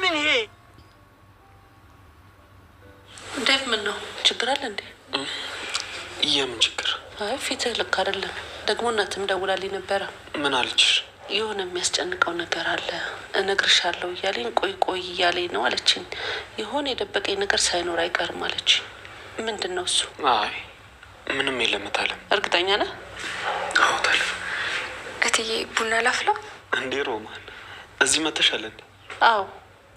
ምን ይሄ ዴቭ? ምን ነው ችግር አለ እንዴ? የምን ችግር? አይ ፊትህ ልክ አይደለም። ደግሞ እናትም ደውላልኝ ነበረ። ምን አለችሽ? የሆነ የሚያስጨንቀው ነገር አለ እነግርሻለሁ እያለኝ ቆይ ቆይ እያለኝ ነው አለችኝ። የሆነ የደበቀኝ ነገር ሳይኖር አይቀርም አለች። ምንድን ነው እሱ? አይ ምንም የለም ታለም። እርግጠኛ ነህ? አዎ ታለም። እትዬ ቡና ላፍላ እንዴ? ሮማን እዚህ መተሻለ እንዴ? አዎ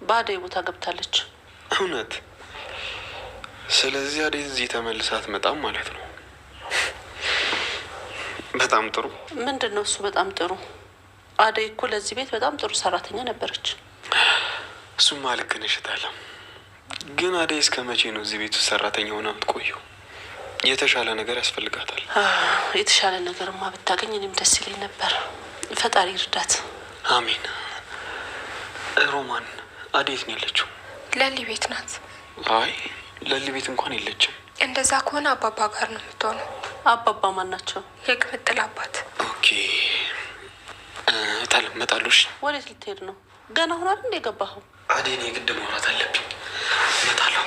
በአደይ ቦታ ገብታለች። እውነት? ስለዚህ አደይ እዚህ ተመልሳ አትመጣም ማለት ነው። በጣም ጥሩ። ምንድን ነው እሱ? በጣም ጥሩ። አደይ እኮ ለዚህ ቤት በጣም ጥሩ ሰራተኛ ነበረች። እሱማ ልክ ነሽ ታለም። ግን አደይ እስከ መቼ ነው እዚህ ቤት ውስጥ ሰራተኛ ሆና የምትቆየው? የተሻለ ነገር ያስፈልጋታል። የተሻለ ነገርማ ብታገኝ እኔም ደስ ይለኝ ነበር። ፈጣሪ ይርዳት። አሜን። ሮማን አደይ የት ነው ያለችው? ለሊ ቤት ናት። አይ ለሊ ቤት እንኳን የለችም። እንደዛ ከሆነ አባባ ጋር ነው የምትሆነው። አባባ ማን ናቸው? የቅምጥል አባት። ኦኬ ታለም መጣሉሽ። ወዴት ልትሄድ ነው? ገና ሆናል እንደ የገባኸው? አደይን የግድ ማውራት አለብኝ። መጣለሁ።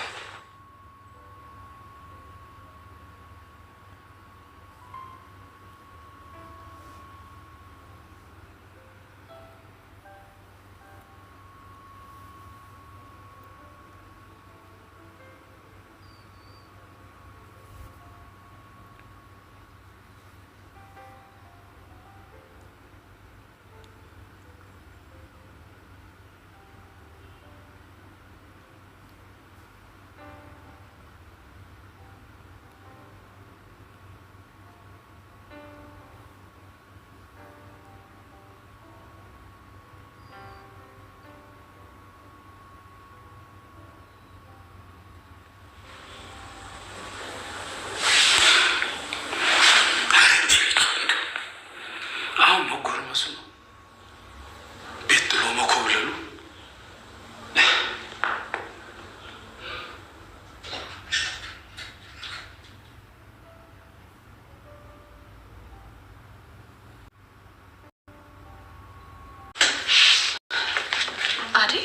አደይ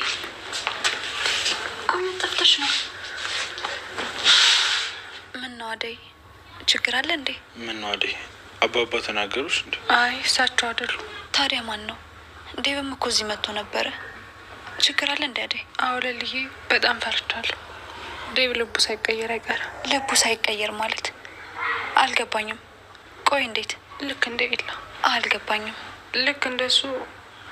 ቆይ ጠፍተሽ ነው? ምን ነው አደይ ችግር አለ እንዴ? ምን ነው አደይ አባባ ተናገሩሽ እንዴ? አይ እሳቸው አይደሉ። ታዲያ ማን ነው? ዴቭም እኮ እዚህ መጥቶ ነበረ። ችግር አለ እንዴ አደይ? አዎ ለልዬ በጣም ፈርቻለሁ። ዴቭ ልቡ ሳይቀየር አይቀርም። ልቡ ሳይቀየር ማለት አልገባኝም። ቆይ እንዴት? ልክ እንደ ኤላ አልገባኝም። ልክ እንደሱ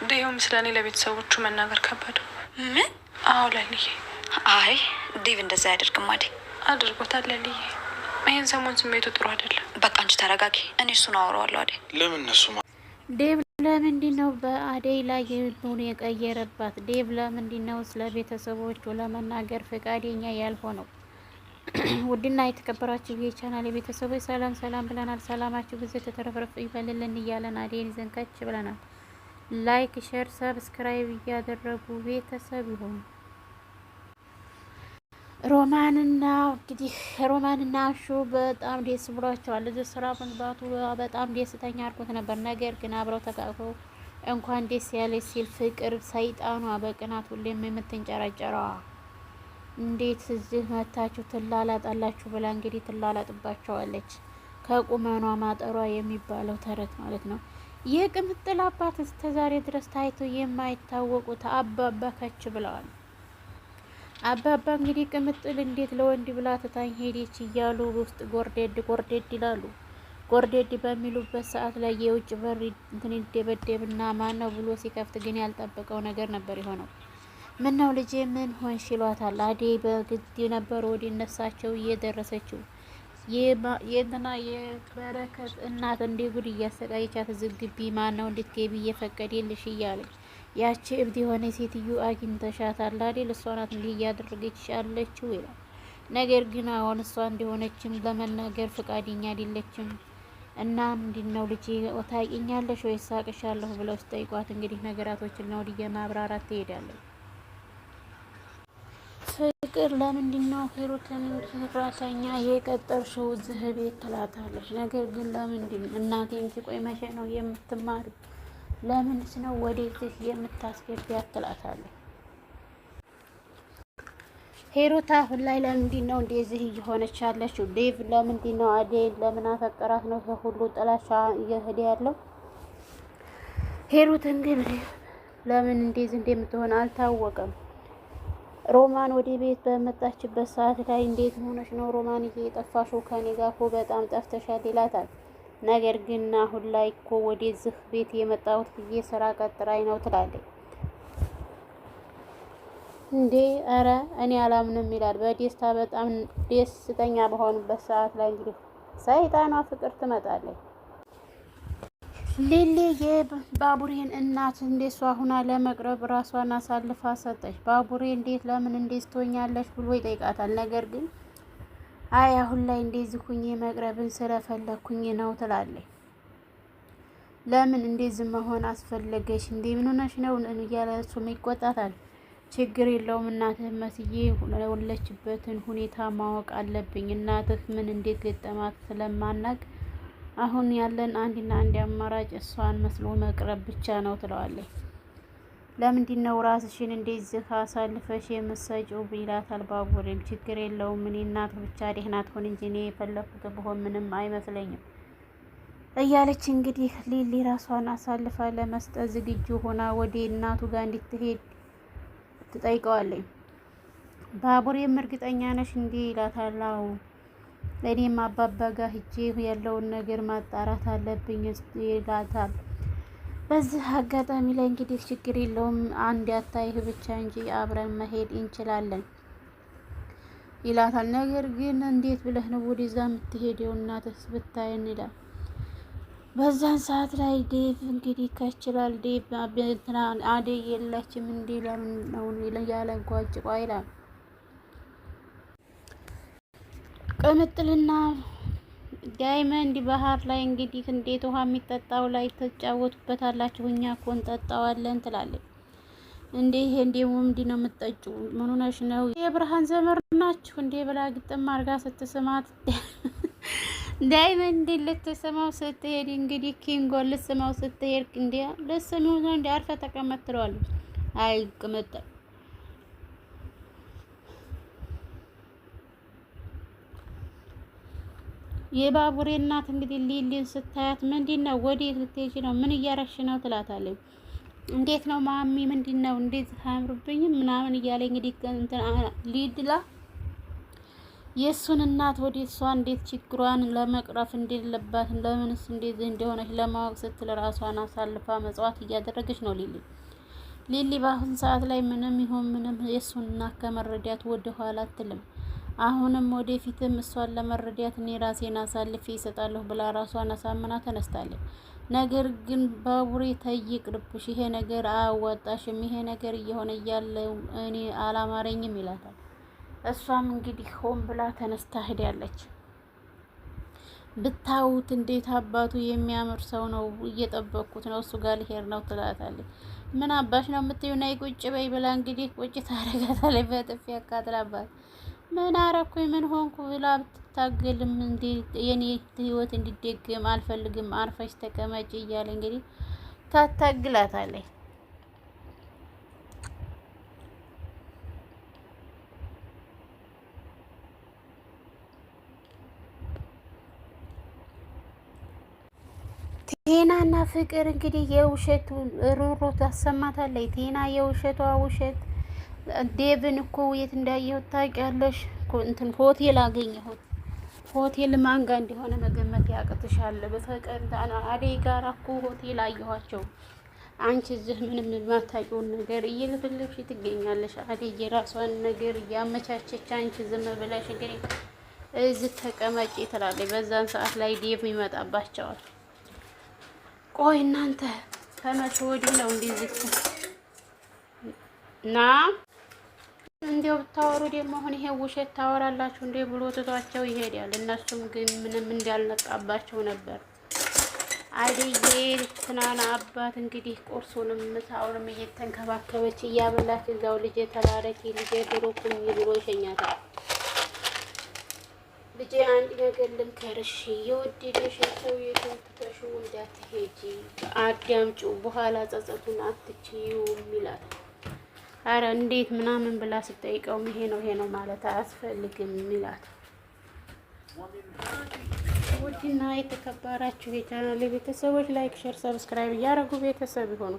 ዴቭም ስለኔ ለቤተሰቦቹ መናገር ከበደው። ምን? አዎ ለልዬ። አይ ዴቭ እንደዛ አያደርግም አደይ። አድርጎታል ለልዬ። ይህን ሰሞን ስሜቱ ጥሩ አይደለም። በቃ አንቺ ተረጋጊ። እኔ እሱን አወራዋለሁ አደይ። ለምን እነሱ ዴቭ ለምንድን ነው በአደይ ላይ ልቡን የቀየረባት? ዴቭ ለምንድን ነው ስለ ቤተሰቦቹ ለመናገር ፈቃደኛ ያልሆነው? ውድና የተከበራችሁ የቻናል ቤተሰቦች ሰላም ሰላም ብለናል። ሰላማችሁ ብዙ ተተረፈረፈ ይበልልን እያለን አደይን ዘንካች ብለናል። ላይክ ሼር ሰብስክራይብ እያደረጉ ቤተሰብ ይሁኑ። ሮማንና አሹ በጣም ደስ ብሏቸዋል። እዚህ ስራ መግባቱ በጣም ደስተኛ አድርጎት ነበር። ነገር ግን አብረው ተቃቅፈው እንኳን ደስ ያለች ሲል ፍቅር ሰይጣኗ በቅናት ሁሌም የምትንጨረጨረዋ እንዴት እዚህ መታችሁ ትላላጣላችሁ ብላ እንግዲህ ትላላጥባቸዋለች። ከቁመኗ ማጠሯ የሚባለው ተረት ማለት ነው። የቅምጥል አባት እስከ ዛሬ ድረስ ታይቶ የማይታወቁት አባባ ከች ብለዋል። አባባ እንግዲህ ቅምጥል እንዴት ለወንድ ብላ ትታኝ ሄደች እያሉ ውስጥ ጎርዴድ ይላሉ። ጎርዴድ በሚሉበት ሰዓት ላይ የውጭ በር እንትን ይደበደብና ማነው ብሎ ሲከፍት ግን ያልጠበቀው ነገር ነበር የሆነው። ምን ነው ልጄ ምን ሆንሽ ይሏታል። አደይ በግድ ነበር ወደ እነሳቸው እየደረሰችው። የእንትና የበረከት እናት እንደ ጉድ እያሰቃየቻት ዝግቢ ማነው እንድትገቢ እየፈቀደልሽ እያለች ያቺ እብድ የሆነ ሴትዮ አግኝተሻታል አይደል? እሷ ናት እንዲህ እያደረገች ያለችው ይላል። ነገር ግን አሁን እሷ እንደሆነችም ለመናገር ፈቃደኛ አይደለችም። እና ምንድነው ልጄ ታውቂኛለሽ ወይ ሳቅሻለሁ ብለው ሲጠይቋት እንግዲህ ነገራቶችን ነው ወዲያ ማብራራት ትሄዳለች። ፍቅር ለምንድነው ሂሩትን ሰራተኛ የቀጠርሽው እዚህ ቤት ትላታለች። ነገር ግን ለምንድን እናቴ እንጂ ቆይ መቼ ነው የምትማሪው? ለምንስ ነው ወደዚህ የምታስገቢያት ትላታለች። ሄሩት አሁን ላይ ለምንድን ነው እንደዚህ እየሆነች ያለችው? ዴቭ ለምንድን ነው አደይ ለምን አፈቀራት ነው ሁሉ ጥላቻ እየሄደ ያለው? ሄሩት እንግዲህ ለምን እንደዚህ እንደምትሆን አልታወቀም። ሮማን ወደ ቤት በመጣችበት ሰዓት ላይ እንዴት ሆነሽ ነው ሮማን እየጠፋሽው? ከኔ ጋር እኮ በጣም ጠፍተሻል ይላታል። ነገር ግን አሁን ላይ እኮ ወደዚህ ቤት የመጣሁት ብዬ ስራ ቀጥራኝ ነው ትላለች። እንዴ ኧረ እኔ አላምንም ይላል። በደስታ በጣም ደስተኛ በሆኑበት ሰዓት ላይ እንግዲህ ሰይጣኗ ፍቅር ትመጣለች። ሊሊ የባቡሬን እናት እንደሷ ሁና ለመቅረብ ራሷን አሳልፋ ሰጠች። ባቡሬ እንዴት ለምን እንደዚህ ትሆኛለሽ ብሎ ይጠይቃታል። ነገር ግን አይ አሁን ላይ እንደዚህ ሁኜ መቅረብን ስለፈለኩኝ ነው ትላለች። ለምን እንደዚህ መሆን አስፈለገሽ? እንዴ ምን ሆነሽ ነው እያለ እሱም ይቆጣታል። ችግር የለውም እናትህ መስዬ የወለችበትን ሁኔታ ማወቅ አለብኝ። እናትህ ምን እንዴት ገጠማት ስለማናቅ አሁን ያለን አንድና አንድ አማራጭ እሷን መስሎ መቅረብ ብቻ ነው ትለዋለች። ለምንድን ነው ራስሽን እንደዚህ አሳልፈሽ የምትሰጪው ይላታል። ባቡሬም ችግር የለውም እኔ እናት ብቻ ደህና ትሆን እንጂ እኔ የፈለኩት ብሆን ምንም አይመስለኝም እያለች እንግዲህ ሊሊ ራሷን አሳልፋ ለመስጠት ዝግጁ ሆና ወደ እናቱ ጋር እንድትሄድ ትጠይቀዋለች። ባቡሬም እርግጠኛ ነሽ እንዴ ይላታል። አዎ እኔም አባባ ጋር ሂጄ ያለውን ነገር ማጣራት አለብኝ ይላታል። በዚህ አጋጣሚ ላይ እንግዲህ ችግር የለውም አንድ አታይህ ብቻ እንጂ አብረን መሄድ እንችላለን ይላታል። ነገር ግን እንዴት ብለህ ነው ወደዛ የምትሄደው እናትስ ብታየን ይላል። በዛን ሰዓት ላይ ዴቭ እንግዲህ ከችላል ዴቭ እንትና አደይ የለችም እንዴ ለምን ነው ያለ ጓጭቋ ይላል። ቅምጥልና ዳይመንድ ባህር ላይ እንግዲህ እንዴት ውሃ የሚጠጣው ላይ ተጫወቱበታላችሁ እኛ እኮ እንጠጣዋለን ትላለች። እንዴ ይሄ እንደው ምንድን ነው የምትጠጪው? ምን ሆነሽ ነው? የብርሃን ዘመር ናችሁ እንዴ ብላ ግጥም አድርጋ ስትስማት ዳይመንድ ልትስማው ስትሄድ እንግዲህ ኪንጎ ልትስማው ስትሄድ እንዴ ልትስሚው ነው እንዴ አርፈ ተቀመጥ ትለዋለች። አይ ቅምጥል የባቡሬ እናት እንግዲህ ሊሊን ስታያት ምንድነው ወዴት ልትሄጂ ነው? ምን እያረሽ ነው? ትላታለች። እንዴት ነው ማሚ ምንድነው እንዴት አያምርብኝም ምናምን እያለ እንግዲህ ሊድላ የእሱን እናት ወደ እሷ እንዴት ችግሯን ለመቅረፍ እንደሌለባት ለምንስ እንደዚህ እንደሆነች ለማወቅ ስትል ራሷን አሳልፋ መጽዋት እያደረገች ነው ሊሊ በአሁን ሰዓት ላይ ምንም ይሁን ምንም የእሱን እናት ከመረዳት ወደ ኋላ አትልም። አሁንም ወደፊትም እሷን ለመረዳት እኔ ራሴን አሳልፌ ይሰጣለሁ ብላ ራሷን አሳምና ተነስታለች። ነገር ግን ባቡሬ ተይቅርብሽ፣ ይሄ ነገር አያዋጣሽም፣ ይሄ ነገር እየሆነ እያለ እኔ አላማረኝም ይላታል። እሷም እንግዲህ ሆን ብላ ተነስታ ሄዳለች። ብታዩት እንዴት አባቱ የሚያምር ሰው ነው፣ እየጠበቅኩት ነው፣ እሱ ጋር ልሄድ ነው ትላታለች። ምን አባሽ ነው የምትይው? ነይ ቁጭ በይ ብላ እንግዲህ ቁጭ ታረጋታለች። በጥፊ ያቃጥላባት። ምን አረኩኝ ምን ሆንኩ ብላ ብትታገልም እንዴ የኔ ህይወት እንዲደገም አልፈልግም፣ አርፈሽ ተቀመጪ እያለ እንግዲህ ታታግላታለች። ቴናና ፍቅር እንግዲህ የውሸቱ ሩሩ ታሰማታለች። ቴና የውሸቷ ውሸት ዴቭን እኮ የት እንዳየሁት ታውቂያለሽ? እንትን ሆቴል አገኘሁት። ሆቴል ማን ጋር እንደሆነ መገመት ያቅትሻል። በፍቅር አደይ ጋር እኮ ሆቴል አየኋቸው። አንቺ እዚህ ምንም የማታውቂውን ነገር እየለፈለፍሽ ትገኛለሽ። አደይ የራሷን ነገር እያመቻቸች፣ አንቺ ዝም ብለሽ እንግዲህ እዚህ ተቀመጪ ትላለች። በዛን ሰዓት ላይ ዴቭ ይመጣባቸዋል። ቆይ እናንተ ከመቼ ወዲህ ነው እንደዚህ ና እንዲያው ብታወሩ ደግሞ አሁን ይሄ ውሸት ታወራላችሁ እንዴ ብሎ ትቷቸው ይሄዳል። እነሱም ግን ምንም እንዳልነቃባቸው ነበር። አደዬ ትናና አባት እንግዲህ ቁርሱንም ምሳውንም እየተንከባከበች እያበላች እዛው ልጄ ተባረኪ ልጄ ብሩክኝ ብሎ ይሸኛታል። ልጄ አንድ ነገር ልምከርሽ፣ የወደደሽ ሰው የትተሽው እንዳትሄጂ አዳምጪው፣ በኋላ ጸጸቱን አትችይውም ይላታል። አረ እንዴት ምናምን ብላ ስጠይቀው ይሄ ነው ማለት አያስፈልግም ይላል። ውድና የተከበራችሁ የቻናሌ ቤተሰቦች ላይክ፣ ሼር፣ ሰብስክራይብ እያደረጉ ቤተሰብ ይሆኑ።